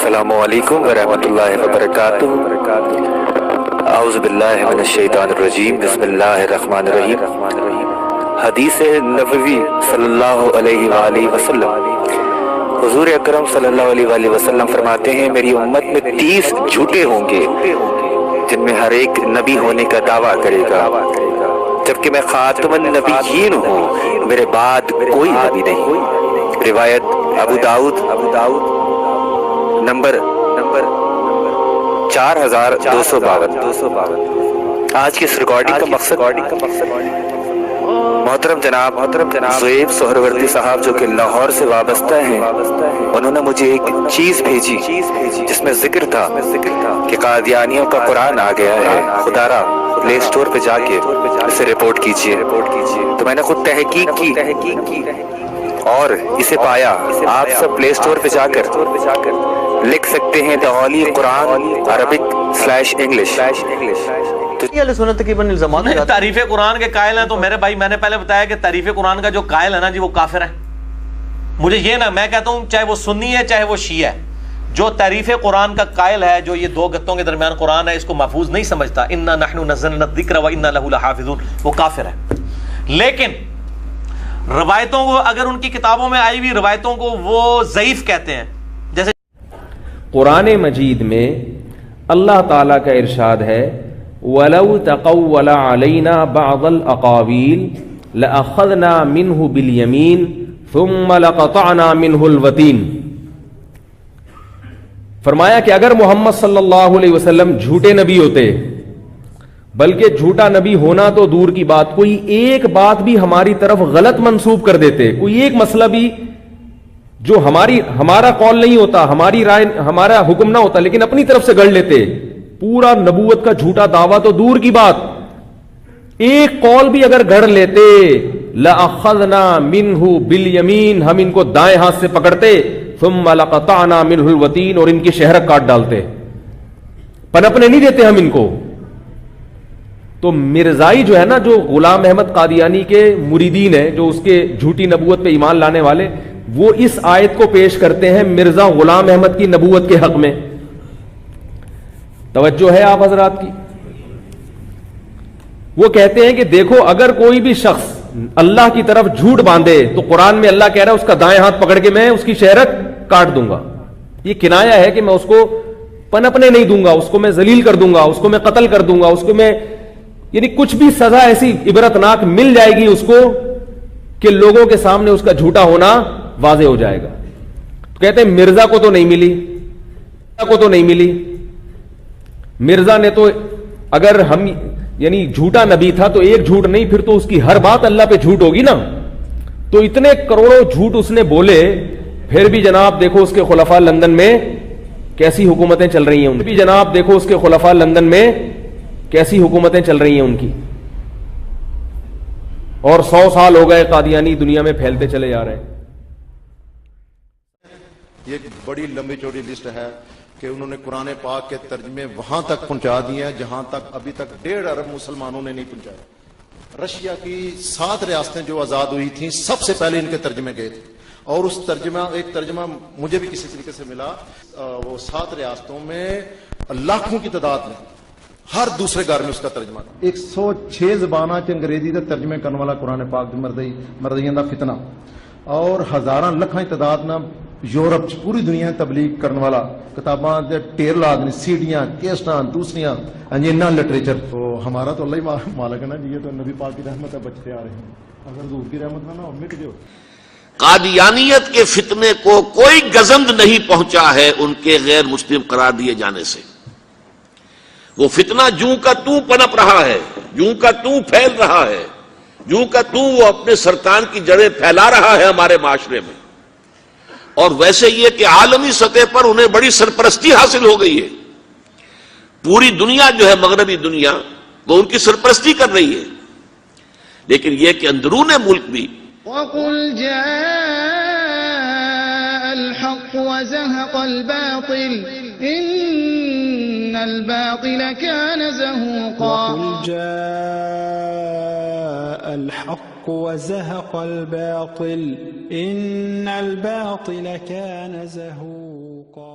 السلام علیکم ورحمۃ اللہ وبرکاتہ۔ اعوذ باللہ من الشیطان الرجیم، بسم اللہ الرحمن الرحیم۔ حدیث نبوی صلی اللہ علیہ وآلہ وسلم، حضور اکرم صلی اللہ علیہ وآلہ وسلم فرماتے ہیں میری امت میں 30 جھوٹے ہوں گے جن میں ہر ایک نبی ہونے کا دعویٰ کرے گا، جبکہ میں خاتم النبیین ہوں، میرے بعد کوئی نبی نہیں۔ روایت ابو داؤد نمبر 4252۔ آج کی اس ریکارڈنگ کا مقصد محترم جناب زویب سہروردی صاحب جو کہ لاہور سے وابستہ ہیں، انہوں نے مجھے ایک چیز بھیجی جس میں ذکر تھا کہ قادیانیوں کا قرآن آ گیا ہے، خدا را پلے اسٹور پہ جا کے اسے رپورٹ کیجئے۔ تو میں نے خود تحقیق کی اور اسے پایا۔ آپ سب پلے اسٹور پہ جا کر لکھ سکتے ہیں دا ہولی قرآن عربک/انگلش۔ سنت تقریباً الزامات تعریف قرآن کے قائل ہیں، تو میرے بھائی میں نے پہلے بتایا کہ تعریف قرآن کا جو قائل ہے نا جی وہ کافر ہے۔ مجھے یہ نہ، میں کہتا ہوں چاہے وہ سنی ہے چاہے وہ شیعہ ہے، جو تعریف قرآن کا قائل ہے، جو یہ دو گتوں کے درمیان قرآن ہے اس کو محفوظ نہیں سمجھتا، انا نحن نزلنا الذکر وانا لہ لحافظون، وہ کافر ہے۔ لیکن روایتوں کو اگر ان کی کتابوں میں آئی ہوئی روایتوں کو وہ ضعیف کہتے ہیں۔ جیسے قرآن مجید میں اللہ تعالیٰ کا ارشاد ہے وَلَوْ تَقَوَّلَ عَلَيْنَا بَعْضَ الْأَقَاوِيلِ لَأَخَذْنَا مِنْهُ بِالْيَمِينِ ثُمَّ لَقَطَعْنَا مِنْهُ الْوَتِينَ۔ فرمایا کہ اگر محمد صلی اللہ علیہ وسلم جھوٹے نبی ہوتے، بلکہ جھوٹا نبی ہونا تو دور کی بات، کوئی ایک بات بھی ہماری طرف غلط منسوب کر دیتے، کوئی ایک مسئلہ بھی جو ہمارا قول نہیں ہوتا، ہماری رائے، ہمارا حکم نہ ہوتا، لیکن اپنی طرف سے گڑھ لیتے، پورا نبوت کا جھوٹا دعویٰ تو دور کی بات، ایک قول بھی اگر گڑھ لیتے لَأَخَذْنَا مِنْهُ بِالْيَمِينِ، ہم ان کو دائیں ہاتھ سے پکڑتے، ثُمَّ لَقَطَعْنَا مِنْهُ الْوَتِينَ، اور ان کی شہرک کاٹ ڈالتے، پنپنے نہیں دیتے ہم ان کو۔ تو مرزائی جو ہے نا، جو غلام احمد قادیانی کے مریدین ہیں، جو اس کے جھوٹی نبوت پہ ایمان لانے والے، وہ اس آیت کو پیش کرتے ہیں مرزا غلام احمد کی نبوت کے حق میں۔ توجہ ہے آپ حضرات کی؟ وہ کہتے ہیں کہ دیکھو اگر کوئی بھی شخص اللہ کی طرف جھوٹ باندھے تو قرآن میں اللہ کہہ رہا ہے اس کا دائیں ہاتھ پکڑ کے میں اس کی شہرت کاٹ دوں گا۔ یہ کنایا ہے کہ میں اس کو پنپنے نہیں دوں گا، اس کو میں ذلیل کر دوں گا، اس کو میں قتل کر دوں گا، اس کو میں، یعنی کچھ بھی سزا ایسی عبرتناک مل جائے گی اس کو کہ لوگوں کے سامنے اس کا جھوٹا ہونا واضح ہو جائے گا۔ تو کہتے ہیں مرزا کو تو نہیں ملی، مرزا نے تو اگر ہم یعنی جھوٹا نبی تھا تو ایک جھوٹ نہیں، پھر تو اس کی ہر بات اللہ پہ جھوٹ ہوگی نا۔ تو اتنے کروڑوں جھوٹ اس نے بولے، پھر بھی جناب دیکھو اس کے خلفاء لندن میں کیسی حکومتیں چل رہی ہیں ان کی، جناب دیکھو اس کے خلفاء لندن میں کیسی حکومتیں چل رہی ہیں ان کی، اور 100 سال ہو گئے قادیانی دنیا میں پھیلتے چلے جا رہے ہیں۔ یہ ایک بڑی لمبی چوڑی لسٹ ہے کہ انہوں نے قرآن پاک کے ترجمے وہاں تک پہنچا دیے ہیں جہاں تک ابھی تک 1.5 ارب مسلمانوں نے نہیں پہنچایا۔ رشیا کی 7 ریاستیں جو آزاد ہوئی تھیں سب سے پہلے ان کے ترجمے گئے تھے، اور اس ایک ترجمہ مجھے بھی کسی طریقے سے ملا، وہ 7 ریاستوں میں لاکھوں کی تعداد میں ہر دوسرے گھر میں اس کا ترجمہ 106 زباناں انگریزی کا ترجمے کرنے والا قرآن پاک مردیاں دا فتنہ، اور ہزاراں لکھاں تعداد نہ یورپ پوری دنیا تبلیغ کرنے والا کتاباں دے ٹیر لاگ، سیڈیاں، کیسٹاں، دوسریاں انجینا لٹریچر۔ تو ہمارا تو اللہ ہی مالک ہے نا جی، یہ تو نبی پاک کی رحمت ہے، بچتے آ رہے ہیں، اگر حضور کی رحمت نہ ہو مٹ جو۔ قادیانیت کے فتنے کو کوئی گزند نہیں پہنچا ہے ان کے غیر مسلم قرار دیے جانے سے۔ وہ فتنہ جوں کا توں پنپ رہا ہے، جوں کا توں پھیل رہا ہے، جوں کا توں وہ اپنے سرطان کی جڑیں پھیلا رہا ہے ہمارے معاشرے میں۔ اور ویسے یہ کہ عالمی سطح پر انہیں بڑی سرپرستی حاصل ہو گئی ہے، پوری دنیا جو ہے مغربی دنیا وہ ان کی سرپرستی کر رہی ہے، لیکن یہ کہ اندرون ملک بھی وَقُلْ جَاءَ الْحَقُّ وَزَهَقَ الْبَاطِلُ إِنَّ الْبَاطِلَ كَانَ زَهُوقًا۔ وَقُلْ جَاءَ الْحَقُّ وَزَهَقَ الْبَاطِلُ إِنَّ الْبَاطِلَ كَانَ زَهُوقًا۔